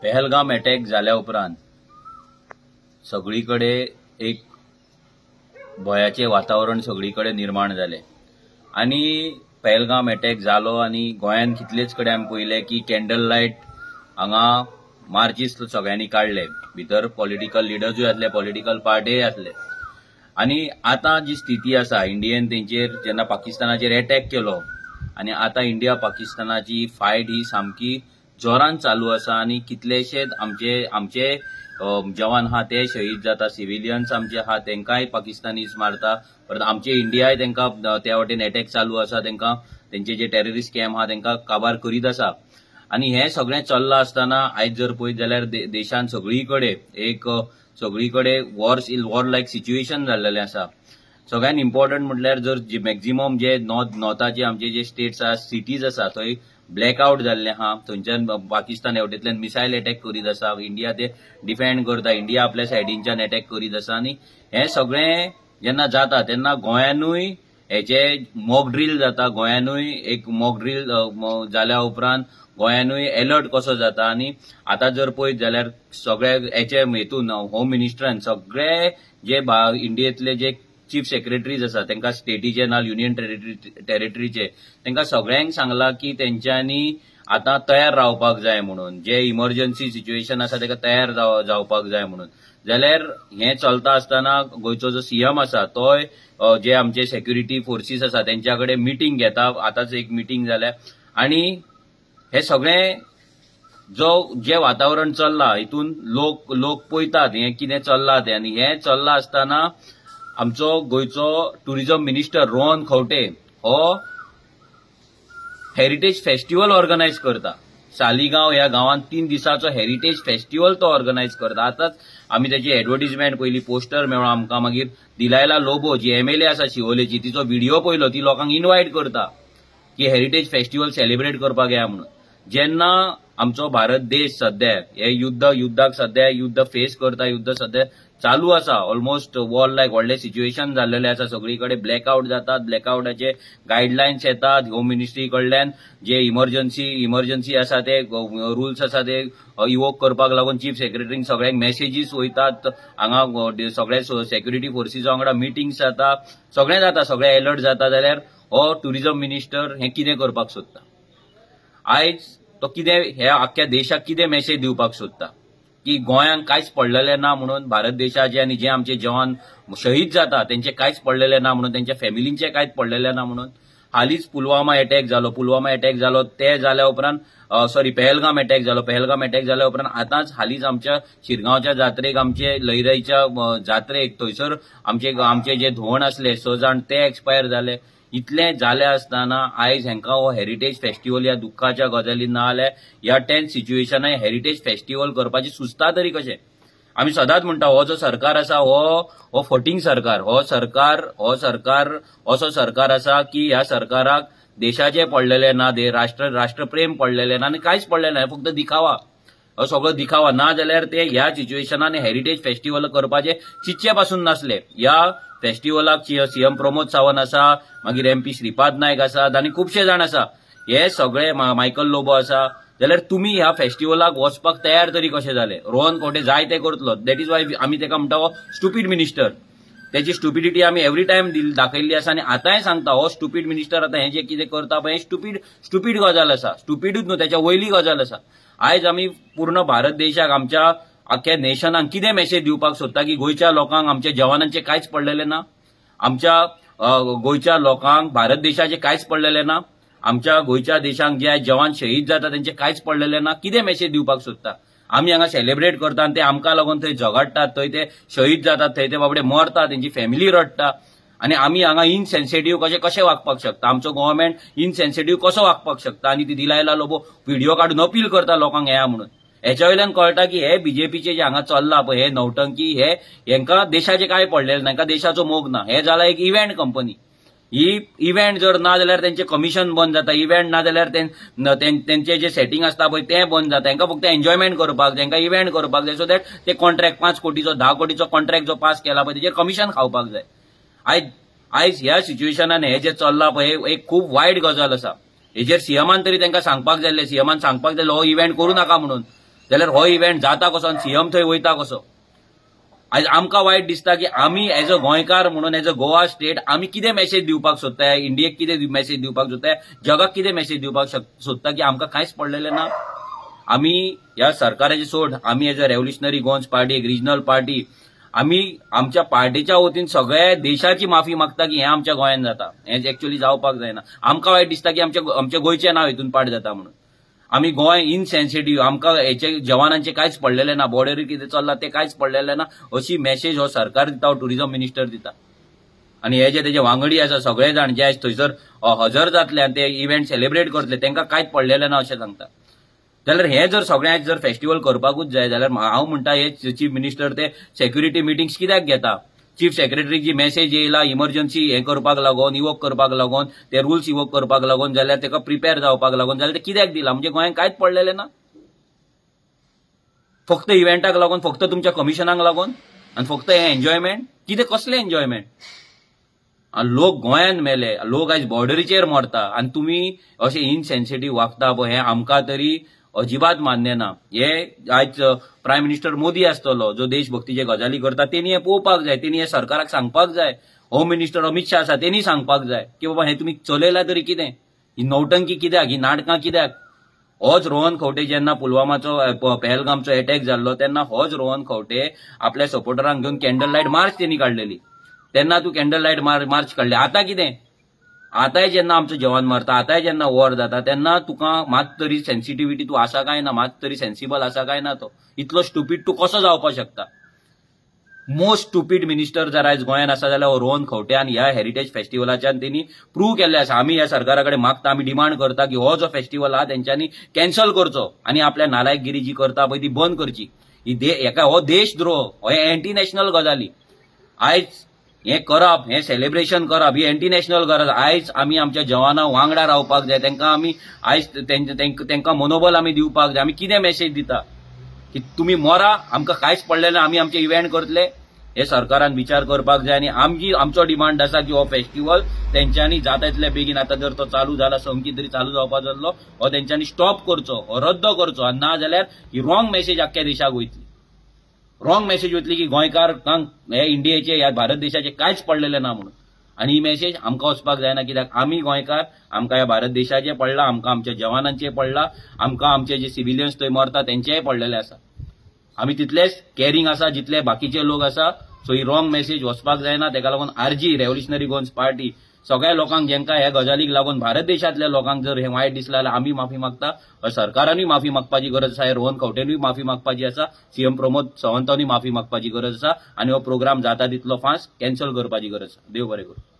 Pahalgam attack जाल्या उपरांत सगळीकडे एक भयाचे वातावरण सगळीकडे निर्माण जाले आणि पहलगाम अटॅक जालो आणि गोंयान कितलेच कडेन आमी पळयले की कॅन्डल लायट हांगा मार्चीस सगळ्यांनी काढले, भितर पॉलिटिकल लिडर्सूय आसले, पॉलिटिकल पार्टीय आसले आणि आता जी स्थिती आसा इंडियेन तेंचेर जेन्ना पाकिस्तानाचेर अटॅक केलो आणि आता इंडिया पाकिस्तानाची फायट ही सामकी जोरान चालू आसा आणि कितलेशेच आमचे जवान आहा ते शहीद जाता, सिव्हिलियन्स आमचे आहा तेंकाय पाकिस्तानीज मारता, परत आमचे इंडियाय तेंका त्या वटेन अटॅक चालू आसा, तेंका तेंचे जे टेररिस्ट कॅम्प आहा तेंका काबार करीत आसा आणि हे सगळें चल्लां आसतना आयज जर पळयत जाल्यार देशान सगळीकडे वॉर लायक सिच्युएशन जाल्लेलें आसा। सगळ्यात इम्पॉर्टंट म्हटल्यार जर मॅक्झिमम जे नॉर्थाचे आमचे जे स्टेट्स आसा, सिटीज आसा थंय ब्लॅकआउट जाल्ले आहा, थंयच्यान पाकिस्तान हेवटेंतल्यान मिसायल अटॅक करीत आसा, इंडिया ते डिफेंड करता, इंडिया आपल्या सायडींच्यान अटॅक करीत आसा आणि हे सगळें जेन्ना जाता तेन्ना गोंयानूय हेचे मॉक ड्रील जाता, गोंयानूय एक मॉक ड्रील जाल्या उपरांत गोंयानूय अलर्ट कसो जाता आणि आता जर पळयत जाल्यार सगळे हेचे हेतून होम मिनिस्टरान सगळे जे इंडियेतले जे चीफ सेक्रेटरीज आसा तेंका स्टेटीचे ना युनियन टेरिटरीचे तेंका सगळ्यांक सांगला की तेंच्यांनी आता तयार रावपाक जाय म्हणून, जे इमर्जन्सी सिच्युएशन आसा तेका तयार जावपाक जाय म्हणून। जाल्यार हे चलता आसतना गोंयचो जो सीएम आसा तोय जे आमचे सेक्युरिटी फोर्सीस आसा तेंच्याकडे मिटींग घेता, आताच एक मिटींग जाल्या आणि हे सगळे जे वातावरण चल्ला हितून लोक पळयतात हे कितें चल्ला ते आणि हे चल्ला आसतना आमचो गोंयचो टुरिझम मिनिस्टर रोहन खंवटे हो हेरिटेज फेस्टिवल ऑर्गनायज करता। सालिगांव ह्या गांवांत 3 दिसाचो हेरिटेज फेस्टिवल तो ऑर्गनायज करता। आताच आमी त्याची एडव्हर्टिजमेंट पयली, पोस्टर मेळ्ळो आमकां, मागीर दिलायला लोबो जी एमएलए आसा शिवोलेची तिचो व्हिडिओ पळयलो, ती लोकांक इन्व्हाइट करता की हेरिटेज फेस्टिवल सेलिब्रेट करपाक या म्हणून। जेन्ना आमचो भारत देश सध्या हे युद्धाक सध्या युद्ध फेस करता, युद्ध सध्या चालू आसा, ऑलमोस्ट वॉर लायक व्हडले सिच्युएशन जाल्लेले आसा, सगळीकडे ब्लॅकआउट जातात, ब्लॅकआउटाचे गायडलायन्स येतात होम मिनिस्ट्री कडल्यान, जे इमर्जन्सी आसा ते रुल्स आसा ते इवोक करपाक लागून चीफ सेक्रेटरींक सगळ्यांक मेसेजीस वयतात, हांगा सगळे सेक्युरिटी फोर्सीस वांगडा मिटिंग्स जाता, सगळें जाता, सगळे अलर्ट जाता। जाल्यार हो टुरिझम मिनिस्टर हे कितें करपाक सोदता आयज, तो कितें हे आख्ख्या देशाक कितें मेसेज दिवपाक सोदता की गोंयांक कांयच पडलेलें ना म्हणून, भारत देशाचे आणि जे आमचे जवान शहीद जाता तेंचे कांयच पडलेलें ना म्हणून, तेंच्या फॅमिलींचे कांयच पडलेलें ना म्हणून। हालींच पुलवामा अटॅक जालो ते जाल्या उपरांत पहलगाम अटॅक जाल्या उपरांत आतांच हालींच आमच्या शिरगांवच्या जात्रेक, आमचे लयराईच्या जात्रेक थंयसर आमचे जे धोंड आसले 6 जाण ते एक्सपायर जाले। इतलें जालें आसतना आयज हेंका हो हेरिटेज फेस्टिवल या दुःखाच्या गजाली ना जाल्यार ह्या टेन्स सिच्युएशनाक हेरिटेज फेस्टिवल करपाची सुचता तरी कशें? आमी सदांच म्हणटा हो जो सरकार आसा हो फटींग सरकार, हो सरकार असो सरकार आसा की ह्या सरकाराक देशाचे पडलेले ना, राष्ट्रप्रेम पडलेले ना आणि कांयच पडलेले ना, फक्त दिखावा, हो सगळो दिखावा ना। जाल्यार ते ह्या सिच्युएशनान हेरिटेज फेस्टिवल करपाचे चिंतचे पासून नासले। ह्या फेस्टिवलाक सीएम प्रमोद सावंत आसा, मागीर MP श्रीपाद नायक आसात आणि खुबशे जाण आसा, हे सगळे मायकल लोबो आसा। जाल्यार तुमी ह्या फेस्टिवलाक वचपाक तयार तरी कशे जाले? रोहन खंवटे जाय ते करतलो, दॅट इज वाय आमी तेका म्हणटा हो स्टुपीड मिनिस्टर। त्याची स्टुपिडिटी आमी एवरी टायम दाखयल्ली आसा आणि आतांय सांगता हो स्टुपीड मिनिस्टर आता हे जे कितें करता पळय स्टुपीड गजाल आसा, स्टुपीडूच न्हू त्याच्या वयली गजाल आसा। आयज आमी पूर्ण भारत देशाक, आमच्या आख्ख्या नेशनाक कितें मेसेज दिवपाक सोदता की गोंयच्या लोकांक आमच्या जवानांचे कांयच पडलेले ना, आमच्या गोंयच्या लोकांक भारत देशाचे कांयच पडलेले ना, आमच्या गोंयच्या देशांक जे जवान शहीद जाता त्यांचे कांयच पडलेले ना, कितें मेसेज दिवपाक सोदता? आमी हांगा सेलिब्रेट करता आणि ते आमकां लागून थंय झगडटात, थंय ते शहीद जातात, थंय ते बाबडे मरतात, तेंची फॅमिली रडटा आणि आमी हांगा इनसेन्सिटिव्ह कशें वागपाक शकता? आमचो गव्हर्नमेंट इनसेन्सिटिव्ह कसो वागपाक शकता? आणि ती दिलायला लोबो व्हिडिओ काढून अपील करता लोकांक येया म्हणून। हेच्या वयल्यान कळटा की हे बीजेपीचे जे हांगा चल्ला पळय हे नौटंकी, हेंका देशाचे काय पडलेले ना, हेंका देशाचो मोग ना, हे जाला एक इव्हेंट कंपनी। ही इव्हेंट जर ना जाल्यार त्यांचे कमिशन बंद जाता, इव्हेंट ना जाल्यार त्यांचे जे सेटिंग असता पळय ते बंद जाता, तांकां फक्त एन्जॉयमेंट करपाक, तांकां इव्हेंट करपाक जाय, सो दॅट ते कॉन्ट्रॅक्ट 5 कोटीचो 10 कोटीचो कॉन्ट्रॅक्ट जो पास केला पळय तेजेर कमिशन खावपाक जाय। आयज ह्या सिच्युएशनान हे जे चल्ला पळय एक खूब वायट गजाल आसा। हेजेर सीएमान तरी तांकां सांगपाक जाय, सीएमान सांगपाक जाय हो इव्हेंट करूं नाका म्हणून। जाल्यार हो इव्हेंट जाता कसो आनी सीएम थंय वयता कसो. आज आमकां वायट दिसता की आमी एज अ गोंयकार म्हणून एज अ गोवा स्टेट आमी कितें मेसेज दिवपाक सोदताय, इंडियेक कितें मेसेज दिवपाक सोदताय, जगाक कितें मेसेज दिवपाक सोदता की आमकां कांयच पडलेलें ना. आमी ह्या सरकाराची सोड, आमी एज अ रेव्होल्युशनरी गोंस पार्टी, एक रिजनल पार्टी, आमी आमच्या पार्टीच्या वतीन सगळ्या देशाची माफी मागता की हें आमच्या गोंयान जाता. हें एक्चुअली जावपाक जायना. आमकां वायट दिसता की आमच्या गोंयचें नांव हितून पाड जाता म्हणून. आमी गोंय इनसेन्सिटिव्ह, आमकां हेचे जवानांचे कांयच पडलेलें ना, बॉर्डरीर कितें चल्लां तें कांयच पडलेलें ना, अशी मेसेज हो सरकार दिता, हो टुरिझम मिनिस्टर दिता. आनी हे जे तेजे वांगडी आसा सगळे जाण जे थंयसर हजर जातले आनी ते इव्हेंट सेलिब्रेट करतले तांकां कांयच पडलेलें ना अशें सांगता. जाल्यार हे जर सगळ्यांक जर फेस्टिवल करपाकूच जाय जाल्यार हांव म्हणटा हे चीफ मिनिस्टर ते सेक्युरिटी मिटिंग्स कित्याक घेता. चीफ सेक्रेटरीक जी मेसेज येयला इमर्जन्सी हे करपाक लागून, इवोक करपाक लागून, ते रुल्स इवोक करपाक लागून, जाल्यार ताका प्रिपेअर जावपाक लागून, जाल्यार ते कित्याक दिला. म्हणजे गोंयांत कांयच पडलेलें ना. फक्त इव्हेंटाक लागून, फक्त तुमच्या कमिशनाक लागून आनी फक्त हे एन्जॉयमेंट. कितें कसलें एन्जॉयमेंट. लोक गोंयान मेले, लोक आयज बॉर्डरीचेर मरता आनी तुमी अशें इनसेन्सिटिव्ह वागता पळय, हें आमकां तरी अजिबात मान्य ना. हे आयज प्रायम मिनिस्टर मोदी आसतलो जो देशभक्तीचे गजाली करता, तेणी हे पळोवपाक जाय, तेणी हे सरकाराक सांगपाक जाय. होम मिनिस्टर अमित शाह आसा तेणी सांगपाक जाय की बाबा हे तुमी चलयला तरी कितें, ही नौटंकी कित्याक, ही नाटकां कित्याक. होच रोहन खंवटे जेन्ना पुलवामाचो पहलगामचो अटॅक जाल्लो तेन्ना होच रोहन खंवटे आपल्या सपोर्टरांक घेवन कॅन्डल लायट मार्च तेणी काडलेली. तेन्ना तूं कॅन्डल लायट मार्च काडले. आतां कितें, आतांय जेन्ना आमचो जवान मरता, आतांय जेन्ना वॉर जाता तेन्ना तुका मात तरी सेन्सिटिव्हिटी तूं आसा काय ना, मात तरी सेन्सिबल आसा काय ना. तो इतलो स्टुपीड तूं कसो जावपाक शकता. मोस्ट स्टुपीड मिनिस्टर जर आयज गोंयान आसा जाल्यार हो रोहन खंवटे आनी ह्या हेरिटेज फेस्टिवलाच्यान तेणी प्रूव्ह केल्लें आसा. आमी ह्या सरकारा कडेन मागता, आमी डिमांड करता की हो जो फेस्टिवल आहा तेंच्यांनी कॅन्सल करचो आनी आपल्या नालायकगिरी जी करता पळय ती बंद करची. हो देशद्रोह, हे एंटी नॅशनल गजाली. आयज हे करप, हे सेलिब्रेशन करप ही एंटी नॅशनल गरज. आयज आमी आमच्या जवानां वांगडा रावपाक जाय, तांकां आमी आयज तांकां मनोबल आमी दिवपाक जाय. आमी कितें मेसेज दिता की तुमी मरा, आमकां कांयच पडलें ना, आमी आमचे इव्हेंट करतले. हे सरकारान विचार करपाक जाय. आनी आमचो डिमांड आसा की हो फेस्टिवल तेंच्यांनी जाता तितले बेगीन, आतां जर तो चालू जाला, समकी तरी चालू जावपाक जाल्लो, हो तेंच्यांनी स्टॉप करचो, हो रद्द करचो. आनी ना जाल्यार ही रॉंग मेसेज आख्ख्या देशाक वयतली. रॉंग मेसेज वतली की गोंयकारांक हे इंडियेचे, ह्या भारत देशाचे कांयच पडलेलें ना म्हणून. आनी ही मेसेज आमकां वचपाक जायना. कित्याक आमी गोंयकार, आमकां ह्या भारत देशाचें पडलां, आमकां आमच्या जवानांचें पडलां, आमकां आमचे जे सिव्हिलियन्स थंय मरता तेंचेय पडलेले आसा. आमी तितलेच केअरिंग आसा जितले बाकीचे लोक आसा. सो ही रॉंग मेसेज वचपाक जायना. तेका लागून आरजी रेव्होल्युशनरी गोंस पार्टी सगळ्या लोकांक जेंकां ह्या गजालीक लागून भारत देशांतल्या लोकांक जर हे वायट दिसलें जाल्यार आमी माफी मागता. सरकारानूय माफी मागपाची गरज आसा, रोहन खंवटेनूय माफी मागपाची आसा, सीएम प्रमोद सावंतानूय माफी मागपाची गरज आसा. आनी हो प्रोग्राम जाता तितलो फास्ट कॅन्सल करपाची गरज आसा. देव बरें करूं.